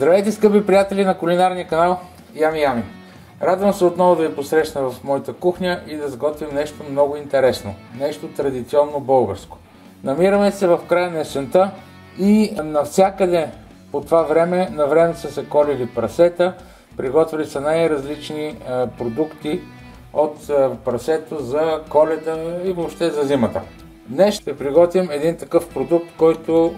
Здравейте, скъпи приятели на кулинарния канал Ями Ями. Радвам се отново да ви посрещна в моята кухня и да сготвим нещо много интересно. Нещо традиционно българско. Намираме се в края на есента и навсякъде по това време на време са се колили прасета. Приготвили са най-различни продукти от прасето за Коледа и въобще за зимата. Днес ще приготвим един такъв продукт, който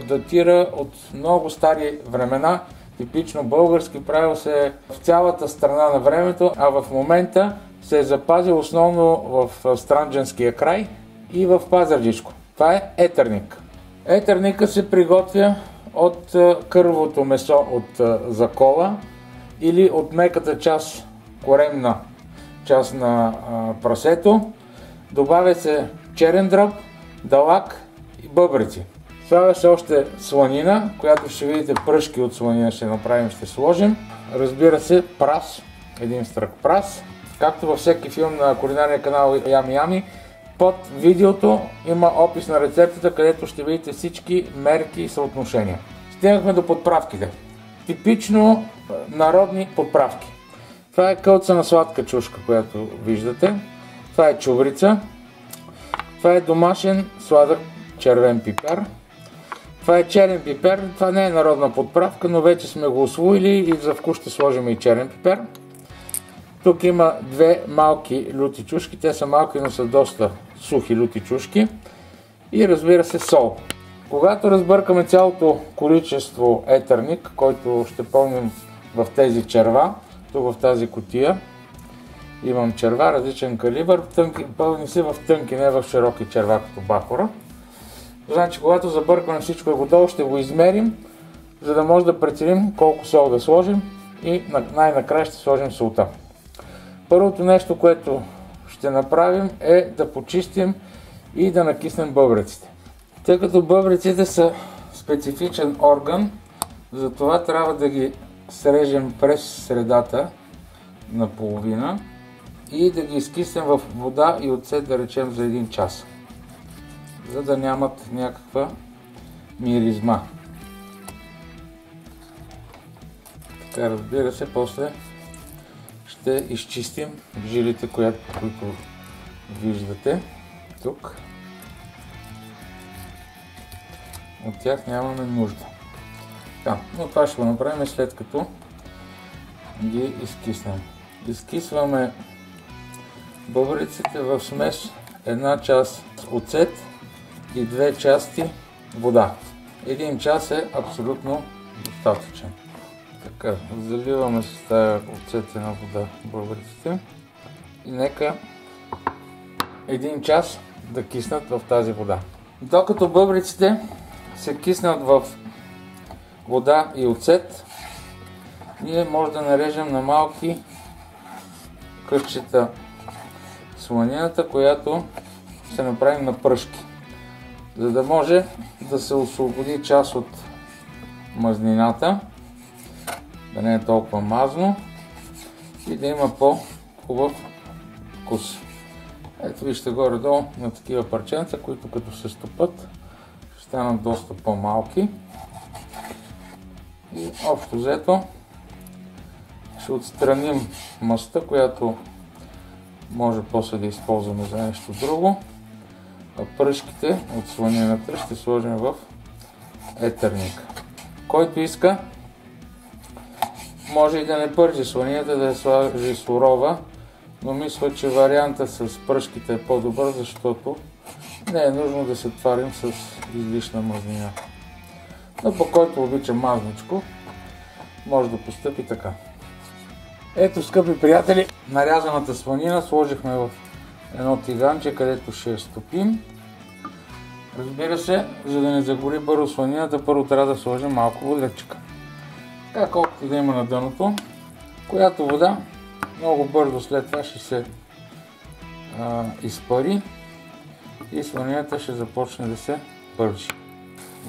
датира от много стари времена. Типично български, правил се в цялата страна на времето, а в момента се е запазил основно в Странджанския край и в Пазарджишко. Това е етърник. Етърника се приготвя от кървавото месо от закола или от меката част, коремна част на прасето. Добавя се черен дроб, далак и бъбреци. Слага се още сланина, която ще видите пръшки от сланина ще направим, ще сложим. Разбира се, прас, един стрък прас. Както във всеки филм на кулинарния канал Ями Ями, под видеото има опис на рецептата, където ще видите всички мерки и съотношения. Стигнахме до подправките. Типично народни подправки. Това е кълца сладка чушка, която виждате. Това е чубрица. Това е домашен сладък червен пипер. Това е черен пипер. Това не е народна подправка, но вече сме го усвоили и за вкус ще сложим и черен пипер. Тук има две малки люти чушки. Те са малки, но са доста сухи люти чушки. И разбира се сол. Когато разбъркаме цялото количество етърник, който ще пълним в тези черва, тук в тази кутия, имам черва, различен калибър, пълни се в тънки, не в широки черва като бахора. Значи, когато забъркаме всичко е готово, ще го измерим, за да може да преценим колко сол да сложим и най-накрая ще сложим солта. Първото нещо, което ще направим е да почистим и да накиснем бъбреците. Тъй като бъбреците са специфичен орган, затова трябва да ги срежем през средата на половина и да ги изкиснем в вода и оцет, да речем, за 1 час, за да нямат някаква миризма. Така, разбира се, после ще изчистим жилите, които виждате тук. От тях нямаме нужда. Да, но това ще го направим след като ги изкиснем. Изкисваме бъбреците в смес 1 част оцет и 2 части вода. 1 час е абсолютно достатъчен. Така, заливаме с тази оцетена вода бъбреците и нека 1 час да киснат в тази вода. Докато бъбреците се киснат в вода и оцет, ние може да нарежем на малки късчета сланината, която ще направим на пръшки, за да може да се освободи част от мазнината, да не е толкова мазно и да има по-хубав вкус. Ето вижте горе-долу на такива парченца, които като се стопат ще станат доста по-малки. И общо взето ще отстраним мъста, която може после да използваме за нещо друго. А пръшките от сланината ще сложим в етърника. Който иска, може и да не пържи сланията, да я сложи сурова, но мисля, че варианта с пръшките е по-добър, защото не е нужно да се тварим с излишна мазнина. Но по който обича мазничко, може да постъпи така. Ето, скъпи приятели, нарязаната сланина сложихме в едно тиганче, където ще я стопим. Разбира се, за да не загори бързо сланината, първо трябва да сложим малко водичка. Така, колкото да има на дъното, която вода много бързо след това ще се изпари и сланината ще започне да се пържи.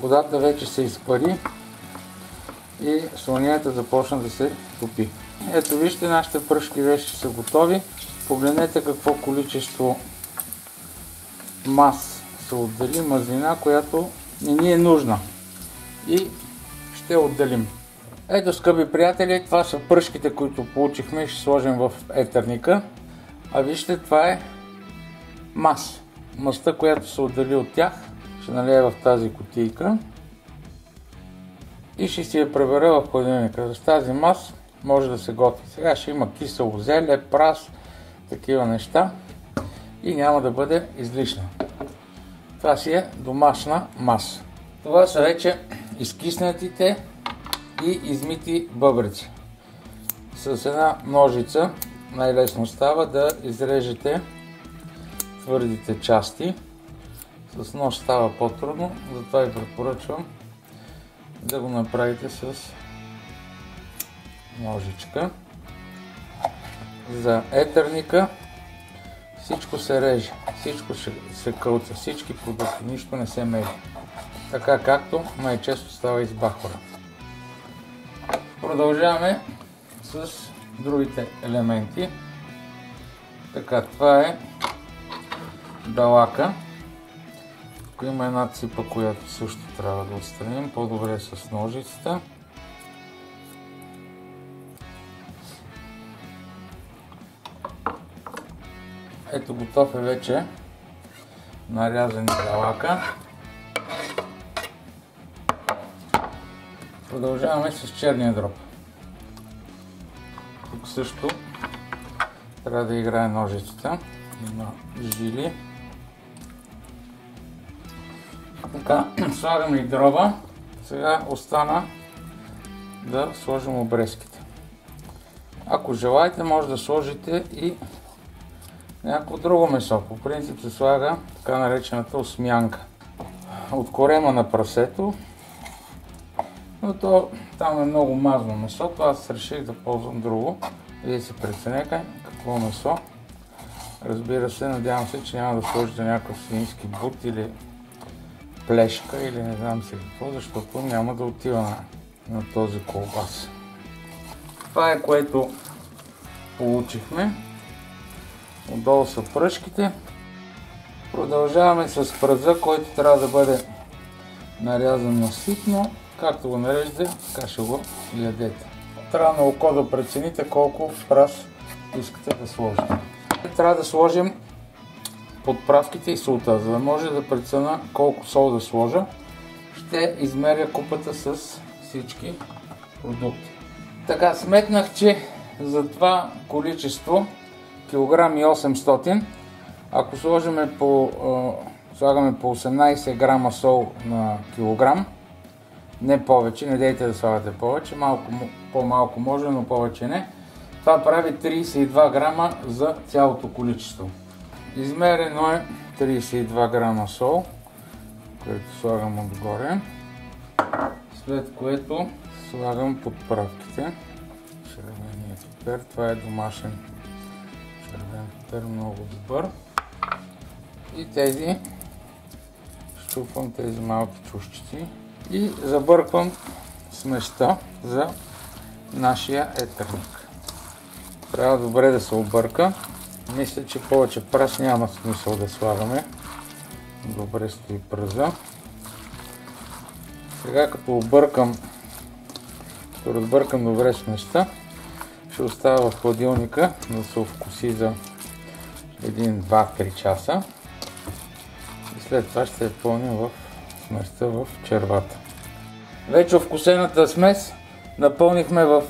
Водата вече се изпари и сланината започна да се топи. Ето вижте, нашите пръшки вече са готови. Погледнете какво количество мас се отдели, мазнина, която не ни е нужна. И ще отделим. Ето, скъпи приятели, това са пръшките, които получихме и ще сложим в етерника. А вижте, това е мас. Мастта, която се отдели от тях, ще налия в тази кутийка и ще си я пребера в хладилника. С тази мас може да се готви. Сега ще има кисело зеле, прас, такива неща и няма да бъде излишна. Това си е домашна маса. Това са вече изкиснатите и измити бъбреци. С една ножица най-лесно става да изрежете твърдите части. С нож става по-трудно, затова ви препоръчвам да го направите с ножичка. За етерника всичко се реже, всичко се кълца, всички продукти, нищо не се мели. Така както най-често става и с бахора. Продължаваме с другите елементи. Така, това е далака. Тук има една ципа, която също трябва да отстраним. По-добре с ножицата. Ето, готов е вече нарязан далака. Продължаваме с черния дроб. Тук също трябва да играе ножицата. Има жили. Така, слагаме и дроба. Сега остана да сложим обрезките. Ако желаете, може да сложите и някакво друго месо. По принцип се слага така наречената осмянка от корема на прасето, но то там е много мазно месото. Аз реших да ползвам друго. Вие си преценете какво месо. Разбира се, надявам се, че няма да сложите някакъв свински бут или плешка или не знам си какво, защото няма да отива на този колбас. Това е, което получихме. Отдолу са пръшките. Продължаваме с пръза, който трябва да бъде нарязан наситно. Както го нареждате, така ще го ядете. Трябва на око да прецените колко прас искате да сложите. Трябва да сложим подправките и солта, за да може да преценя колко сол да сложа. Ще измеря купата с всички продукти. Така, сметнах, че за това количество килограм и 800, ако слагаме по 18 грама сол на килограм, не повече, не дейте да слагате повече, малко по-малко може, но повече не. Това прави 32 грама за цялото количество. Измерено е 32 грама сол, което слагам отгоре, след което слагам подправките. Червения пипер, това е домашен червен пипер, много добър. И тези, щупвам тези малки чушчици и забърквам сместа за нашия етерник. Трябва добре да се обърка. Мисля, че повече прас няма смисъл да слагаме. Добре стои пръза. Сега като разбъркам добре сместа, ще оставя в хладилника да се овкуси за 1-2-3 часа. И след това ще я пълним в сместа в червата. Вече овкусената смес напълнихме в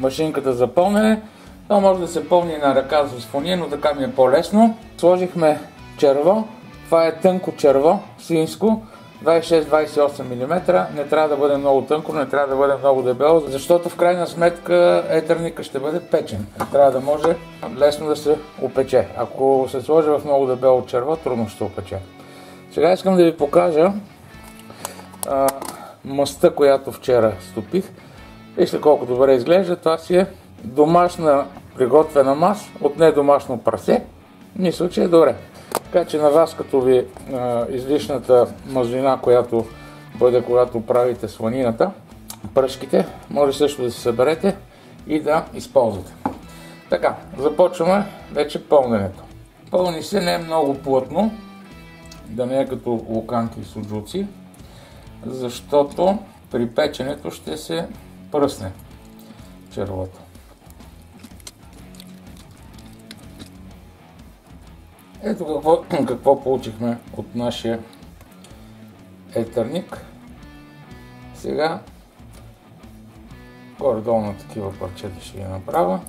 машинката за пълнене. Това може да се пълни на ръка с фуния, но така ми е по-лесно. Сложихме черво. Това е тънко черво, свинско, 26-28 мм. Не трябва да бъде много тънко, не трябва да бъде много дебело, защото в крайна сметка етерника ще бъде печен. Трябва да може лесно да се опече. Ако се сложи в много дебело черво, трудно ще се опече. Сега искам да ви покажа мъста, която вчера стопих. Вижте колко добре изглежда. Това си е домашна приготвена мас от недомашно прасе. Мисля, че е добре. Така че на вас, като ви излишната мазнина, която бъде, когато правите сланината, пръшките, може също да се съберете и да използвате. Така, започваме вече пълненето. Пълни се не е много плътно, да не е като луканки и суджуци, защото при печенето ще се пръсне червото. Ето какво получихме от нашия етърник. Сега горе-долу на такива парчета ще ги направя.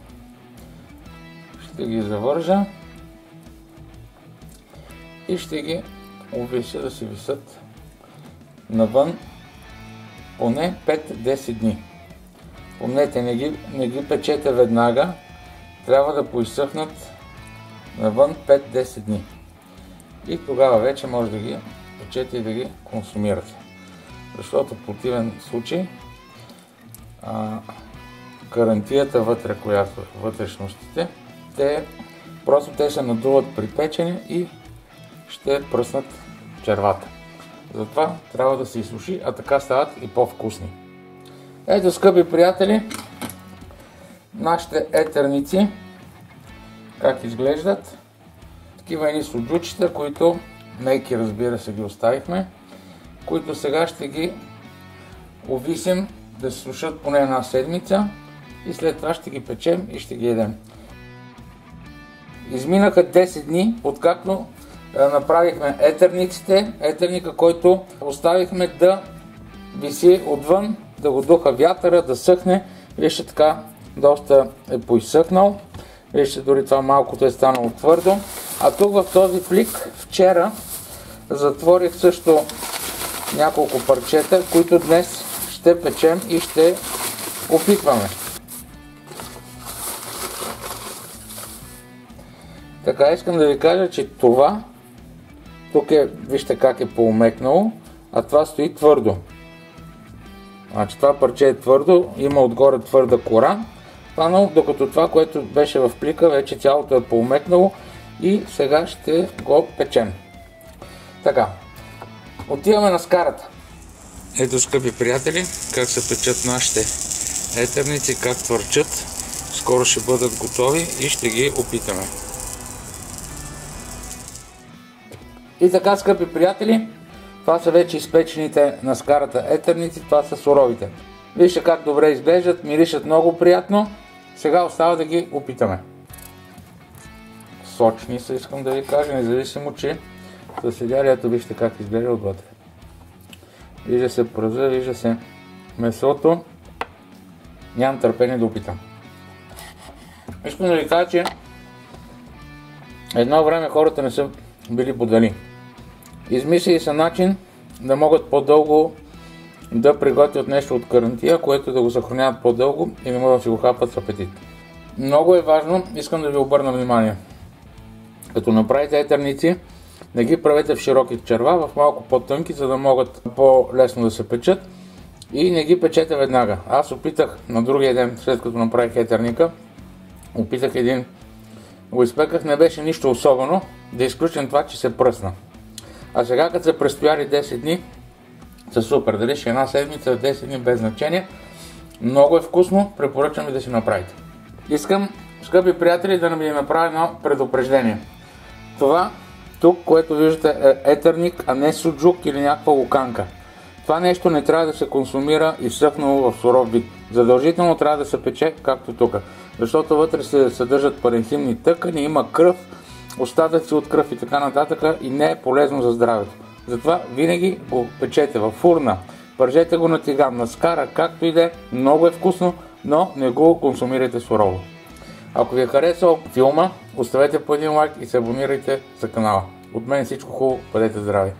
Ще ги завържа и ще ги обвися да се висят навън поне 5-10 дни. Помнете, не ги печете веднага, трябва да поизсъхнат навън 5-10 дни. И тогава вече може да ги печете и да ги консумирате. Защото в противен случай карантията вътре, която е вътрешностите, те се надуват при печене и ще пръснат червата. Затова трябва да се изсуши, а така стават и по-вкусни. Ето, скъпи приятели, нашите етърници как изглеждат. Такива едни суджучета, които мейки, разбира се, ги оставихме, които сега ще ги увисим да се сушат поне една седмица и след това ще ги печем и ще ги едем. Изминаха 10 дни, откакто направихме етърниците, етърника, който оставихме да виси отвън, да го духа вятъра, да съхне. Вижте, така доста е поизсъхнал. Вижте, дори това малкото е станало твърдо. А тук в този плик вчера затворих също няколко парчета, които днес ще печем и ще опитваме. Така, искам да ви кажа, че това тук е, вижте как е поумекнало, а това стои твърдо. Значи това парче е твърдо, има отгоре твърда кора, но докато това, което беше в плика, вече цялото е поумекнало и сега ще го печем. Така, отиваме на скарата. Ето, скъпи приятели, как се печат нашите етърници, как твърчат. Скоро ще бъдат готови и ще ги опитаме. И така, скъпи приятели, това са вече изпечените на скарата етърници, това са суровите. Вижте как добре изглеждат, миришат много приятно. Сега остава да ги опитаме. Сочни са, искам да ви кажа, независимо, че са седяли, ето вижте как изглежда отвътре. Вижда се пръза, вижда се месото. Нямам търпение да опитам. Искам да ви кажа, че едно време хората не са били будали. Измислили са начин да могат по-дълго да приготвят нещо от карантия, което да го съхраняват по-дълго и не могат да си го хапат с апетит. Много е важно, искам да ви обърна внимание. Като направите етърници, не ги правете в широки черва, в малко по-тънки, за да могат по-лесно да се печат. И не ги печете веднага. Аз опитах на другия ден, след като направих етърника, опитах един, го изпеках, не беше нищо особено, да изключим това, че се пръсна. А сега, като са престояли 10 дни, са супер. Дали ще една седмица, 10 дни, без значение. Много е вкусно, препоръчвам ви да си направите. Искам, скъпи приятели, да ви направя едно предупреждение. Това тук, което виждате, е етърник, а не суджук или някаква луканка. Това нещо не трябва да се консумира изсъхнало в суров вид. Задължително трябва да се пече, както тук. Защото вътре се съдържат паренхимни тъкани, има кръв, остатъци от кръв и така нататък и не е полезно за здравето. Затова винаги го печете във фурна, пържете го на тиган, на скара, както и да е. Много е вкусно, но не го консумирайте сурово. Ако ви е харесал филма, оставете по един лайк и се абонирайте за канала. От мен всичко хубаво, бъдете здрави!